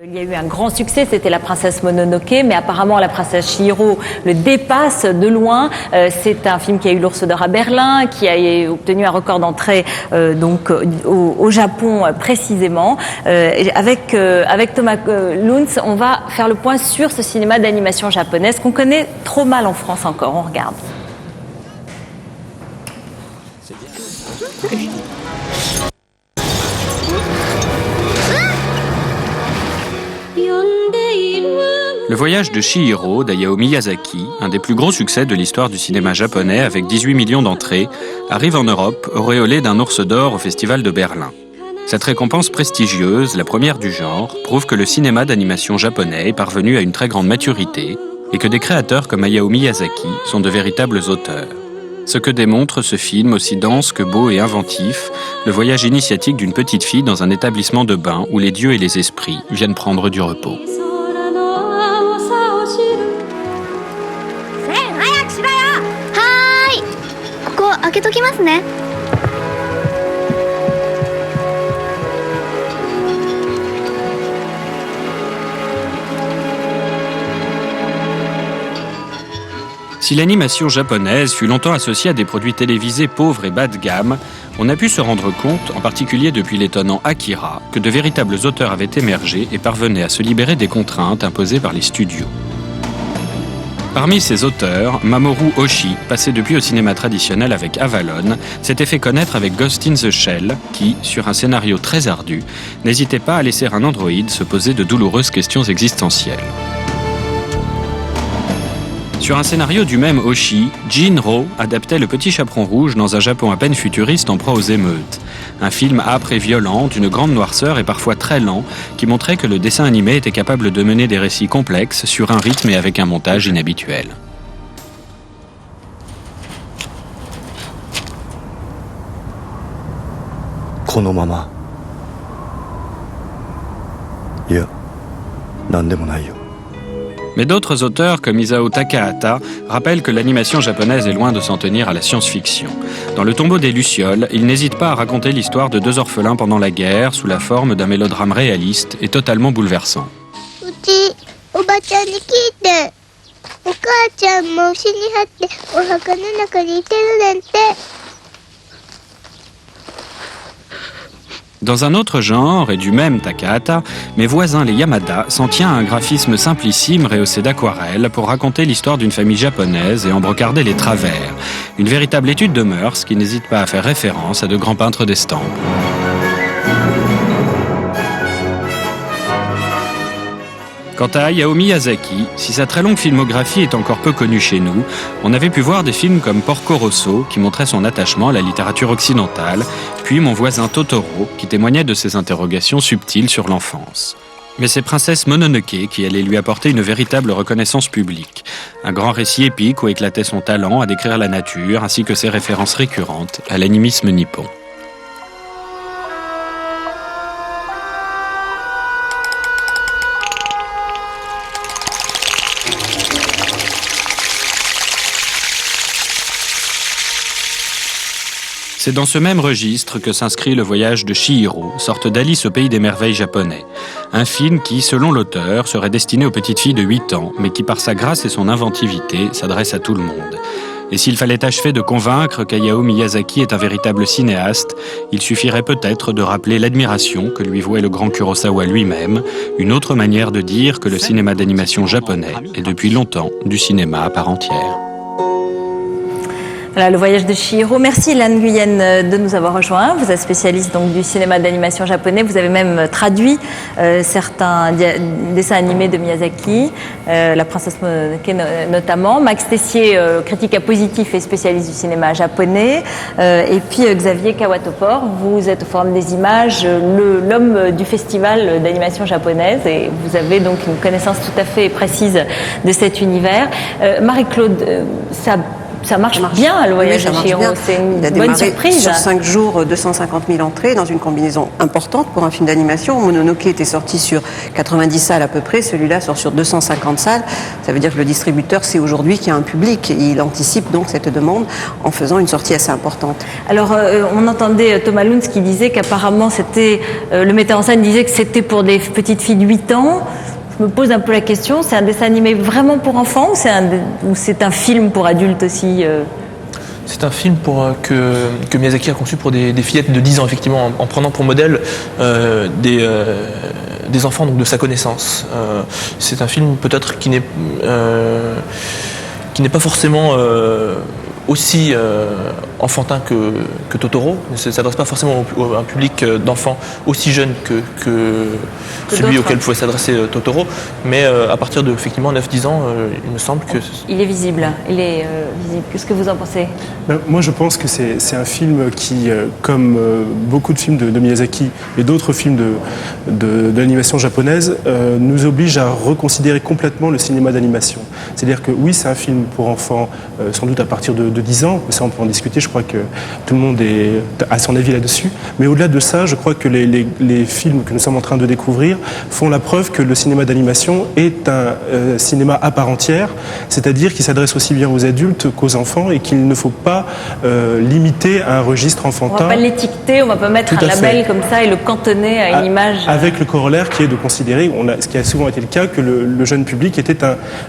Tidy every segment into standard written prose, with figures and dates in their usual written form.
Il y a eu un grand succès, c'était la princesse Mononoke, mais apparemment la princesse Chihiro le dépasse de loin. C'est un film qui a eu l'Ours d'Or à Berlin, qui a obtenu un record d'entrée au Japon précisément. Avec Thomas Luntz, on va faire le point sur ce cinéma d'animation japonaise qu'on connaît trop mal en France encore. On regarde. Le voyage de Chihiro d'Hayao Miyazaki, un des plus gros succès de l'histoire du cinéma japonais avec 18 millions d'entrées, arrive en Europe auréolé d'un ours d'or au Festival de Berlin. Cette récompense prestigieuse, la première du genre, prouve que le cinéma d'animation japonais est parvenu à une très grande maturité et que des créateurs comme Hayao Miyazaki sont de véritables auteurs. Ce que démontre ce film aussi dense que beau et inventif, le voyage initiatique d'une petite fille dans un établissement de bain où les dieux et les esprits viennent prendre du repos. Si l'animation japonaise fut longtemps associée à des produits télévisés pauvres et bas de gamme, on a pu se rendre compte, en particulier depuis l'étonnant Akira, que de véritables auteurs avaient émergé et parvenaient à se libérer des contraintes imposées par les studios. Parmi ces auteurs, Mamoru Oshii, passé depuis au cinéma traditionnel avec Avalon, s'était fait connaître avec Ghost in the Shell, qui, sur un scénario très ardu, n'hésitait pas à laisser un androïde se poser de douloureuses questions existentielles. Sur un scénario du même Oshii, Jinro adaptait Le Petit Chaperon Rouge dans un Japon à peine futuriste en proie aux émeutes. Un film âpre et violent, d'une grande noirceur et parfois très lent, qui montrait que le dessin animé était capable de mener des récits complexes sur un rythme et avec un montage inhabituel. Konomama. Ya, nandemo nai yo. Mais d'autres auteurs, comme Isao Takahata, rappellent que l'animation japonaise est loin de s'en tenir à la science-fiction. Dans Le Tombeau des Lucioles, il n'hésite pas à raconter l'histoire de deux orphelins pendant la guerre, sous la forme d'un mélodrame réaliste et totalement bouleversant. Dans un autre genre, et du même Takahata, mes voisins les Yamada s'en tient à un graphisme simplissime rehaussé d'aquarelle pour raconter l'histoire d'une famille japonaise et en brocarder les travers. Une véritable étude de mœurs qui n'hésite pas à faire référence à de grands peintres d'estampes. Quant à Hayao Miyazaki, si sa très longue filmographie est encore peu connue chez nous, on avait pu voir des films comme Porco Rosso, qui montrait son attachement à la littérature occidentale, puis Mon voisin Totoro, qui témoignait de ses interrogations subtiles sur l'enfance. Mais c'est Princesse Mononoke qui allait lui apporter une véritable reconnaissance publique. Un grand récit épique où éclatait son talent à décrire la nature, ainsi que ses références récurrentes à l'animisme nippon. C'est dans ce même registre que s'inscrit Le Voyage de Chihiro, sorte d'Alice au pays des merveilles japonais. Un film qui, selon l'auteur, serait destiné aux petites filles de 8 ans, mais qui par sa grâce et son inventivité s'adresse à tout le monde. Et s'il fallait achever de convaincre qu'Hayao Miyazaki est un véritable cinéaste, il suffirait peut-être de rappeler l'admiration que lui vouait le grand Kurosawa lui-même, une autre manière de dire que le cinéma d'animation japonais est depuis longtemps du cinéma à part entière. Voilà, Le Voyage de Chihiro. Merci Lan Nguyen de nous avoir rejoints. Vous êtes spécialiste donc du cinéma d'animation japonais. Vous avez même traduit certains dessins animés de Miyazaki, La Princesse Mononoke notamment. Max Tessier, critique à positif et spécialiste du cinéma japonais. Et puis Xavier Kawatopor, vous êtes au Forum des Images, l'homme du festival d'animation japonaise, et vous avez donc une connaissance tout à fait précise de cet univers. Marie-Claude, ça ça marche bien, le voyage de Chihiro. C'est une bonne surprise. Sur 5 jours, 250 000 entrées dans une combinaison importante pour un film d'animation. Mononoke était sorti sur 90 salles à peu près, celui-là sort sur 250 salles. Ça veut dire que le distributeur sait aujourd'hui qu'il y a un public et il anticipe donc cette demande en faisant une sortie assez importante. Alors, on entendait Thomas Luntz qui disait qu'apparemment c'était, le metteur en scène disait que c'était pour des petites filles de 8 ans. Je me pose un peu la question, c'est un dessin animé vraiment pour enfants ou c'est un film pour adultes aussi C'est un film que Miyazaki a conçu pour des fillettes de 10 ans, effectivement, en prenant pour modèle des enfants donc, de sa connaissance. C'est un film peut-être qui n'est pas forcément aussi enfantin que Totoro. Ne s'adresse pas forcément à un public d'enfants aussi jeune que celui auquel pouvait s'adresser Totoro, mais à partir de effectivement 9-10 ans, il me semble que... Il est visible, visible. Qu'est-ce que vous en pensez ? Moi je pense que c'est un film qui, comme beaucoup de films de Miyazaki et d'autres films d'animation japonaise, nous oblige à reconsidérer complètement le cinéma d'animation. C'est-à-dire que oui, c'est un film pour enfants, sans doute à partir de 10 ans, ça on peut en discuter, je crois que tout le monde a son avis là-dessus, mais au-delà de ça, je crois que les films que nous sommes en train de découvrir font la preuve que le cinéma d'animation est un cinéma à part entière, c'est-à-dire qu'il s'adresse aussi bien aux adultes qu'aux enfants et qu'il ne faut pas limiter à un registre enfantin. On ne va pas l'étiqueter, on ne va pas mettre un label comme ça et le cantonner à une image. Avec le corollaire qui est de considérer, ce qui a souvent été le cas, que le jeune public était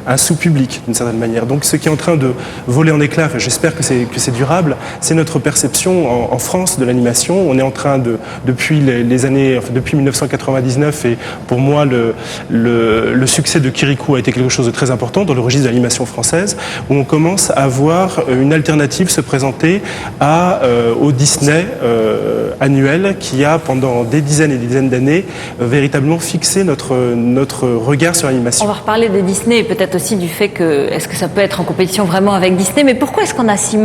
un sous-public d'une certaine manière. Donc ce qui est en train de voler en éclats, j'espère que c'est durable, c'est notre perception en France de l'animation. On est en train depuis 1999, et pour moi le succès de Kirikou a été quelque chose de très important dans le registre de l'animation française, où on commence à voir une alternative se présenter au Disney annuel qui a pendant des dizaines et des dizaines d'années véritablement fixé notre regard sur l'animation. On va reparler de Disney et peut-être aussi du fait que est-ce que ça peut être en compétition vraiment avec Disney, mais pourquoi est-ce qu'on a si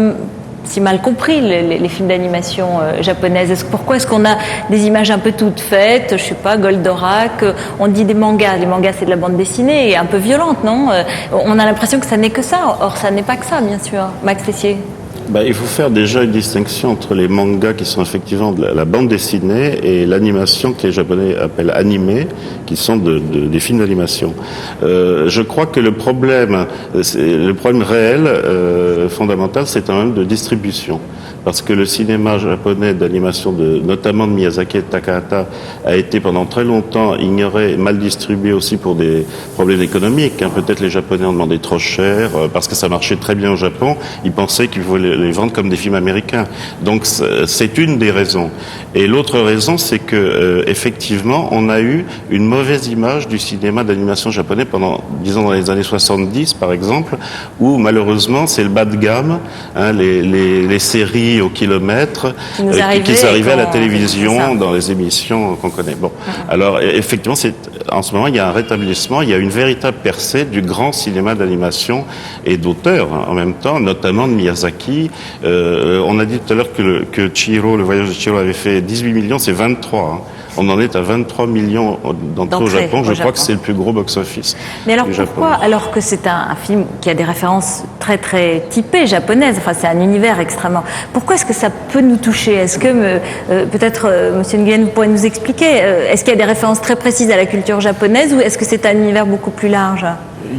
mal compris les films d'animation japonaises? Pourquoi est-ce qu'on a des images un peu toutes faites, je sais pas, Goldorak, on dit des mangas, les mangas c'est de la bande dessinée et un peu violente, non? On a l'impression que ça n'est que ça, or ça n'est pas que ça, bien sûr. Max Tessier. Il faut faire déjà une distinction entre les mangas qui sont effectivement de la bande dessinée et l'animation que les Japonais appellent animé, qui sont des films d'animation. Je crois que le problème réel, fondamental, c'est un problème de distribution. Parce que le cinéma japonais d'animation, notamment de Miyazaki et de Takahata, a été pendant très longtemps ignoré et mal distribué aussi pour des problèmes économiques. Peut-être les Japonais ont demandé trop cher, parce que ça marchait très bien au Japon. Ils pensaient qu'il fallait les vendre comme des films américains. Donc c'est une des raisons. Et l'autre raison, c'est que effectivement, on a eu une mauvaise image du cinéma d'animation japonais pendant, disons, dans les années 70, par exemple, où malheureusement, c'est le bas de gamme, les séries au kilomètre qui arrivaient à la télévision dans les émissions qu'on connaît. Bon, alors effectivement, en ce moment, il y a un rétablissement, il y a une véritable percée du grand cinéma d'animation et d'auteurs en même temps, notamment de Miyazaki. On a dit tout à l'heure que Chihiro, le voyage de Chihiro avait fait 18 millions, c'est 23. On en est à 23 millions d'entrées au Japon. Je crois que c'est le plus gros box-office. Mais alors pourquoi, alors que c'est un film qui a des références très très typées japonaises, enfin c'est un univers extrêmement... Pourquoi est-ce que ça peut nous toucher? Est-ce que, peut-être, Monsieur Nguyen, vous pourrez nous expliquer, est-ce qu'il y a des références très précises à la culture japonaise ou est-ce que c'est un univers beaucoup plus large?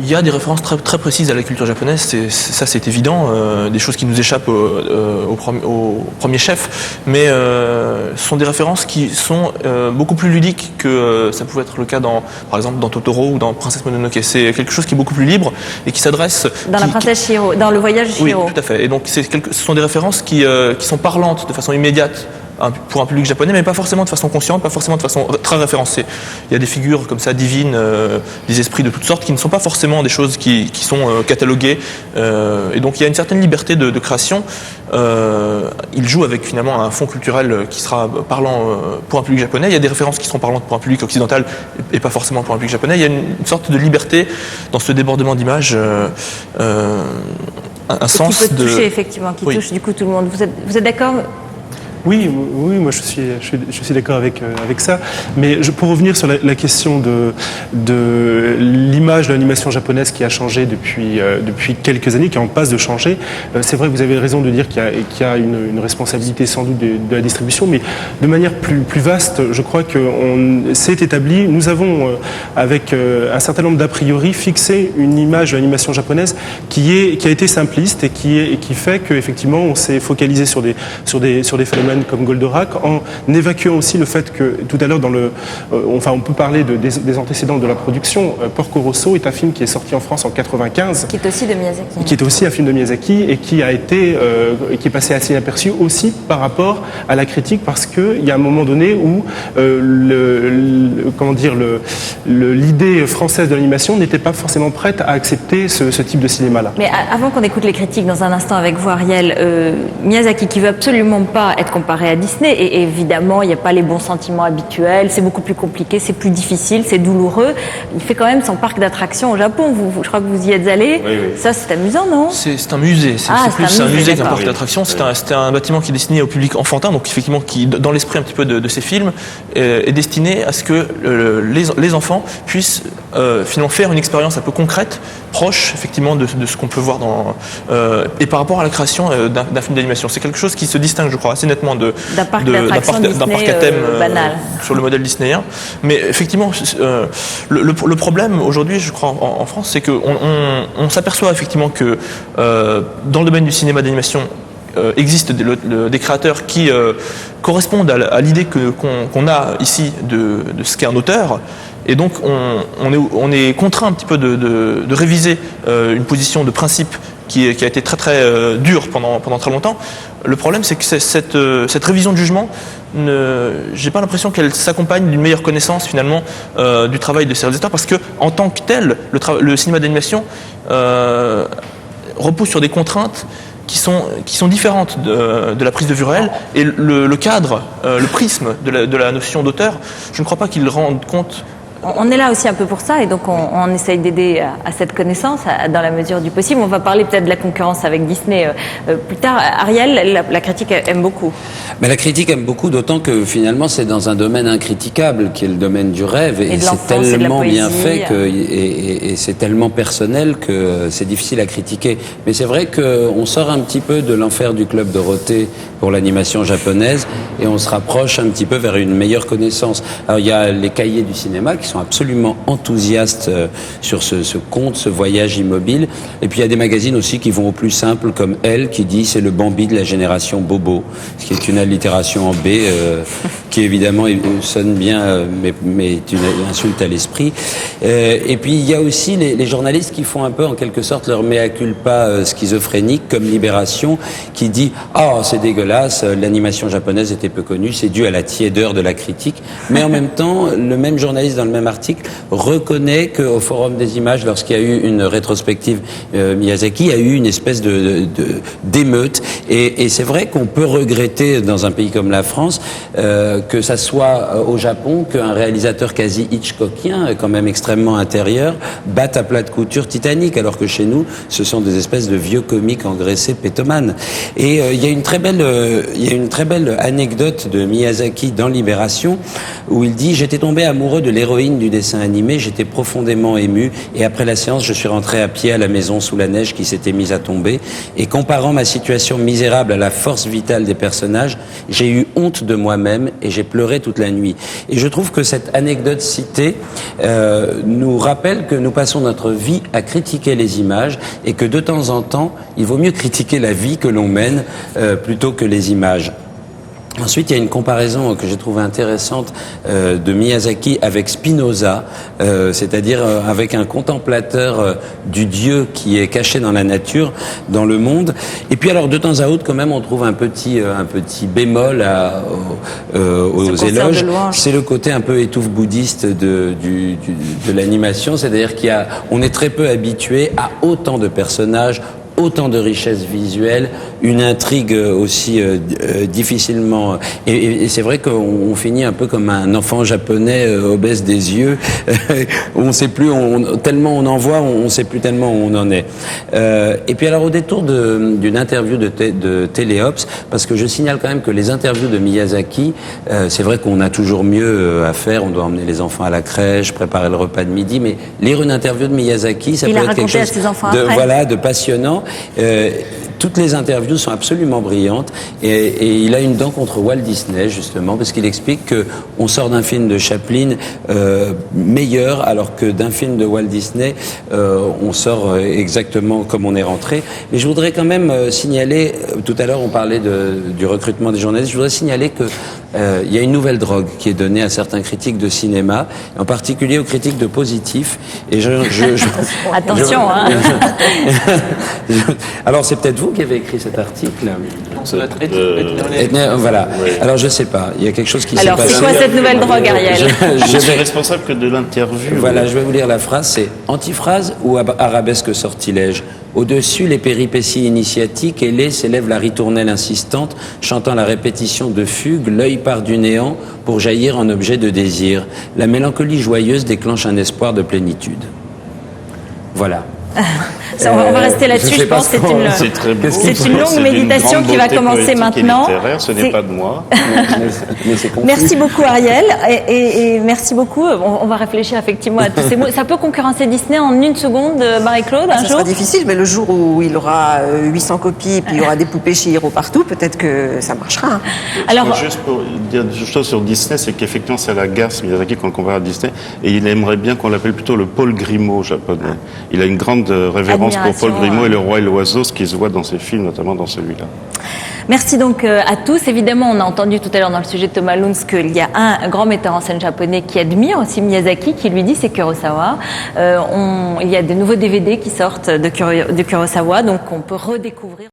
Il y a des références très, très précises à la culture japonaise, ça c'est évident, des choses qui nous échappent au premier chef, mais ce sont des références qui sont beaucoup plus ludiques que ça pouvait être le cas par exemple dans Totoro ou dans Princesse Mononoke. C'est quelque chose qui est beaucoup plus libre et qui s'adresse... Dans la Princesse Chihiro, dans le voyage de Chihiro. Oui, tout à fait. Et donc ce sont des références qui sont parlantes de façon immédiate pour un public japonais, mais pas forcément de façon consciente, pas forcément de façon très référencée. Il y a des figures comme ça divines, des esprits de toutes sortes, qui ne sont pas forcément des choses qui sont cataloguées. Et donc il y a une certaine liberté de création. Il joue avec finalement un fond culturel qui sera parlant pour un public japonais. Il y a des références qui seront parlantes pour un public occidental et pas forcément pour un public japonais. Il y a une sorte de liberté dans ce débordement d'images. Un sens qui peut toucher, effectivement, qui touche du coup tout le monde. Vous êtes d'accord? Oui, moi je suis d'accord avec ça. Mais pour revenir sur la question de l'image de l'animation japonaise qui a changé depuis quelques années, qui en passe de changer, c'est vrai que vous avez raison de dire qu'il y a une responsabilité sans doute de la distribution, mais de manière plus vaste, je crois qu'on s'est établi. Nous avons, avec un certain nombre d'a priori, fixé une image de l'animation japonaise qui a été simpliste et qui fait qu'effectivement on s'est focalisé sur des phénomènes comme Goldorak, en évacuant aussi le fait que tout à l'heure on peut parler des antécédents de la production. Porco Rosso est un film qui est sorti en France en 95, qui est aussi de Miyazaki. Qui est aussi un film de Miyazaki et qui est passé assez inaperçu aussi par rapport à la critique, parce qu'il y a un moment donné où l'idée française de l'animation n'était pas forcément prête à accepter ce type de cinéma-là. Mais avant qu'on écoute les critiques dans un instant avec vous, Ariel, Miyazaki qui veut absolument pas être comparé à Disney, et évidemment il n'y a pas les bons sentiments habituels, c'est beaucoup plus compliqué, c'est plus difficile, c'est douloureux. Il fait quand même son parc d'attractions au Japon. Je crois que vous y êtes allé. Oui. Ça c'est amusant, non? C'est un musée. C'est plus un musée qu'un parc d'attractions. C'était un bâtiment qui est destiné au public enfantin, donc effectivement qui, dans l'esprit un petit peu de ces films, est destiné à ce que les enfants puissent finalement faire une expérience un peu concrète, proche effectivement de ce qu'on peut voir et par rapport à la création d'un film d'animation. C'est quelque chose qui se distingue, je crois, assez nettement d'un parc à thème banal sur le modèle disneyen. Mais effectivement, le problème aujourd'hui, je crois, en France, c'est qu'on s'aperçoit effectivement que dans le domaine du cinéma d'animation, existent des créateurs qui correspondent à l'idée qu'on a ici de ce qu'est un auteur. Et donc on est contraint un petit peu de réviser une position de principe qui a été très très dure pendant très longtemps. Le problème, c'est que cette révision de jugement, j'ai pas l'impression qu'elle s'accompagne d'une meilleure connaissance finalement du travail de ces réalisateurs, parce que en tant que tel, le cinéma d'animation repose sur des contraintes qui sont différentes de la prise de vue réelle, et le cadre, le prisme de la notion d'auteur, je ne crois pas qu'il rende compte. On est là aussi un peu pour ça, et donc on essaye d'aider à cette connaissance dans la mesure du possible. On va parler peut-être de la concurrence avec Disney plus tard. Ariel, la critique aime beaucoup. Mais la critique aime beaucoup, d'autant que finalement c'est dans un domaine incritiquable qui est le domaine du rêve, et c'est tellement bien fait et c'est tellement personnel que c'est difficile à critiquer. Mais c'est vrai qu'on sort un petit peu de l'enfer du Club Dorothée pour l'animation japonaise et on se rapproche un petit peu vers une meilleure connaissance. Alors il y a les cahiers du cinéma qui sont absolument enthousiastes sur ce conte, ce voyage immobile. Et puis il y a des magazines aussi qui vont au plus simple, comme Elle, qui dit c'est le Bambi de la génération Bobo, ce qui est une allitération en B, qui évidemment sonne bien, mais est une insulte à l'esprit. Et puis il y a aussi les journalistes qui font un peu en quelque sorte leur mea culpa schizophrénique, comme Libération, qui dit c'est dégueulasse, l'animation japonaise était peu connue, c'est dû à la tiédeur de la critique. Mais en même temps, le même journaliste dans le même article reconnaît qu'au Forum des images, lorsqu'il y a eu une rétrospective Miyazaki, il y a eu une espèce d'émeute. Et c'est vrai qu'on peut regretter dans un pays comme la France que ça soit au Japon qu'un réalisateur quasi hitchcockien, quand même extrêmement intérieur, batte à plat de couture Titanic, alors que chez nous, ce sont des espèces de vieux comiques engraissés pétomanes. Et il y a une très belle anecdote de Miyazaki dans Libération où il dit: j'étais tombé amoureux de l'héroïne du dessin animé, j'étais profondément ému, et après la séance, je suis rentré à pied à la maison sous la neige qui s'était mise à tomber, et comparant ma situation misérable à la force vitale des personnages, j'ai eu honte de moi-même et j'ai pleuré toute la nuit. Et je trouve que cette anecdote citée nous rappelle que nous passons notre vie à critiquer les images, et que de temps en temps, il vaut mieux critiquer la vie que l'on mène plutôt que les images. Ensuite, il y a une comparaison que j'ai trouvée intéressante de Miyazaki avec Spinoza, c'est-à-dire avec un contemplateur du Dieu qui est caché dans la nature, dans le monde. Et puis alors, de temps à autre, quand même, on trouve un petit bémol aux éloges. C'est le côté un peu étouffe bouddhiste de l'animation, c'est-à-dire on est très peu habitué à autant de personnages, autant de richesse visuelle, une intrigue aussi difficilement... Et c'est vrai qu'on finit un peu comme un enfant japonais obèse des yeux, où on sait plus, tellement on en voit, on sait plus tellement où on en est. Et puis alors au détour d'une interview de Téléops, parce que je signale quand même que les interviews de Miyazaki, c'est vrai qu'on a toujours mieux à faire, on doit emmener les enfants à la crèche, préparer le repas de midi, mais lire une interview de Miyazaki, ça peut être quelque chose de passionnant. Toutes les interviews sont absolument brillantes et il a une dent contre Walt Disney justement parce qu'il explique que on sort d'un film de Chaplin meilleur alors que d'un film de Walt Disney on sort exactement comme on est rentré. Mais je voudrais quand même signaler, tout à l'heure on parlait du recrutement des journalistes, je voudrais signaler que il y a une nouvelle drogue qui est donnée à certains critiques de cinéma, en particulier aux critiques de positif. Et attention, hein. Alors c'est peut-être vous qui avez écrit cet article. Voilà. Oui. Alors je sais pas. Il y a quelque chose qui s'est passé. Alors c'est quoi cette nouvelle drogue, Ariel? Je suis responsable que de l'interview. Voilà, je vais vous lire la phrase. C'est antiphrase ou arabesque sortilège. Au-dessus, les péripéties initiatiques, ailées, s'élève la ritournelle insistante, chantant la répétition de fugues, l'œil part du néant pour jaillir en objet de désir. La mélancolie joyeuse déclenche un espoir de plénitude. Voilà. On va rester là-dessus, je pense que c'est une longue méditation qui va commencer maintenant. Ce n'est pas de moi. Mais c'est confus. Merci beaucoup Ariel et merci beaucoup. On va réfléchir effectivement à tous ces mots. Ça peut concurrencer Disney en une seconde, Marie-Claude, un jour? Ça sera difficile, mais le jour où il aura 800 copies et puis il y aura des poupées Chihiro partout, peut-être que ça marchera. Hein. Alors, juste pour dire une chose sur Disney, c'est qu'effectivement c'est à la garce Miyazaki qu'on le compare à Disney et il aimerait bien qu'on l'appelle plutôt le Paul Grimaud japonais. Il a une grande révérence pour Paul Grimaud et le roi et l'oiseau, ce qui se voit dans ses films, notamment dans celui-là. Merci donc à tous. Évidemment, on a entendu tout à l'heure dans le sujet de Thomas Luntz qu'il y a un grand metteur en scène japonais qui admire aussi Miyazaki, qui lui dit c'est Kurosawa. Il y a des nouveaux DVD qui sortent de Kurosawa, donc on peut redécouvrir.